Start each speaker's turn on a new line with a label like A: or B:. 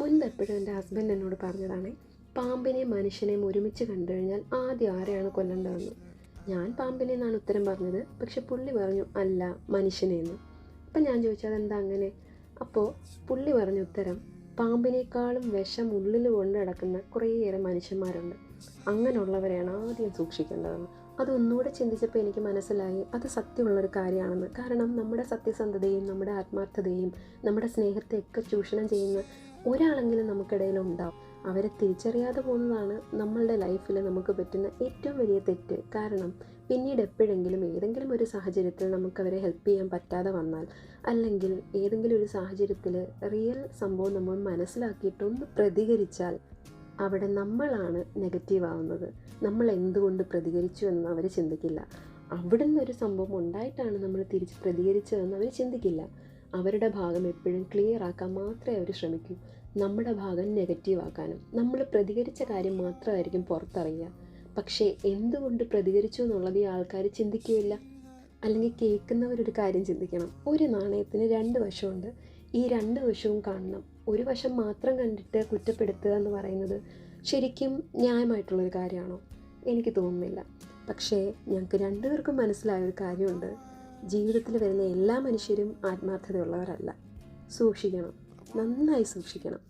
A: മുൻപ് എപ്പോഴും എൻ്റെ ഹസ്ബൻഡ് എന്നോട് പറഞ്ഞതാണ്, പാമ്പിനെയും മനുഷ്യനെയും ഒരുമിച്ച് കണ്ടു കഴിഞ്ഞാൽ ആദ്യം ആരെയാണ് കൊല്ലേണ്ടതെന്ന്. ഞാൻ പാമ്പിനെ എന്നാണ് ഉത്തരം പറഞ്ഞത്. പക്ഷെ പുള്ളി പറഞ്ഞു അല്ല, മനുഷ്യനെയെന്ന്. അപ്പം ഞാൻ ചോദിച്ചു അതെന്താ അങ്ങനെ? അപ്പോൾ പുള്ളി പറഞ്ഞ ഉത്തരം, പാമ്പിനേക്കാളും വിഷം ഉള്ളിൽ കൊണ്ട് നടക്കുന്ന കുറേയേറെ മനുഷ്യന്മാരുണ്ട്, അങ്ങനെയുള്ളവരെയാണ് ആദ്യം സൂക്ഷിക്കേണ്ടതെന്ന്. അതൊന്നുകൂടെ ചിന്തിച്ചപ്പോൾ എനിക്ക് മനസ്സിലായി അത് സത്യമുള്ളൊരു കാര്യമാണെന്ന്. കാരണം നമ്മുടെ സത്യസന്ധതയും നമ്മുടെ ആത്മാർത്ഥതയും നമ്മുടെ സ്നേഹത്തെയൊക്കെ ചൂഷണം ചെയ്യുന്ന ഒരാളെങ്കിലും നമുക്കിടയിലുണ്ടാവും. അവരെ തിരിച്ചറിയാതെ പോകുന്നതാണ് നമ്മളുടെ ലൈഫിൽ നമുക്ക് പറ്റുന്ന ഏറ്റവും വലിയ തെറ്റ്. കാരണം പിന്നീട് എപ്പോഴെങ്കിലും ഏതെങ്കിലും ഒരു സാഹചര്യത്തിൽ നമുക്കവരെ ഹെൽപ്പ് ചെയ്യാൻ പറ്റാതെ വന്നാൽ, അല്ലെങ്കിൽ ഏതെങ്കിലും ഒരു സാഹചര്യത്തിൽ റിയൽ സംഭവം നമ്മൾ മനസ്സിലാക്കിയിട്ടൊന്ന് പ്രതികരിച്ചാൽ അവിടെ നമ്മളാണ് നെഗറ്റീവ് ആവുന്നത്. നമ്മൾ എന്തുകൊണ്ട് പ്രതികരിച്ചു എന്ന് അവർ ചിന്തിക്കില്ല. അവിടെ നിന്നൊരു സംഭവം ഉണ്ടായിട്ടാണ് നമ്മൾ തിരിച്ച് പ്രതികരിച്ചതെന്ന് അവർ ചിന്തിക്കില്ല. അവരുടെ ഭാഗം എപ്പോഴും ക്ലിയർ ആക്കാൻ മാത്രമേ അവർ ശ്രമിക്കൂ, നമ്മുടെ ഭാഗം നെഗറ്റീവ് ആക്കാനും. നമ്മൾ പ്രതികരിച്ച കാര്യം മാത്രമായിരിക്കും പുറത്തറിയുക, പക്ഷേ എന്തുകൊണ്ട് പ്രതികരിച്ചു എന്നുള്ളത് ഈ ആൾക്കാർ ചിന്തിക്കുകയില്ല. അല്ലെങ്കിൽ കേൾക്കുന്നവരൊരു കാര്യം ചിന്തിക്കണം, ഒരു നാണയത്തിന് രണ്ട് വശമുണ്ട്, ഈ രണ്ട് വശവും കാണണം. ഒരു വശം മാത്രം കണ്ടിട്ട് കുറ്റപ്പെടുത്തുക എന്ന് പറയുന്നത് ശരിക്കും ന്യായമായിട്ടുള്ളൊരു കാര്യമാണോ? എനിക്ക് തോന്നുന്നില്ല. പക്ഷേ ഞങ്ങൾക്ക് രണ്ടുപേർക്കും മനസ്സിലായൊരു കാര്യമുണ്ട്, ജീവിതത്തിൽ വരുന്ന എല്ലാ മനുഷ്യരും ആത്മാർത്ഥതയുള്ളവരല്ല. സൂക്ഷിക്കണം, നന്നായി സൂക്ഷിക്കണം.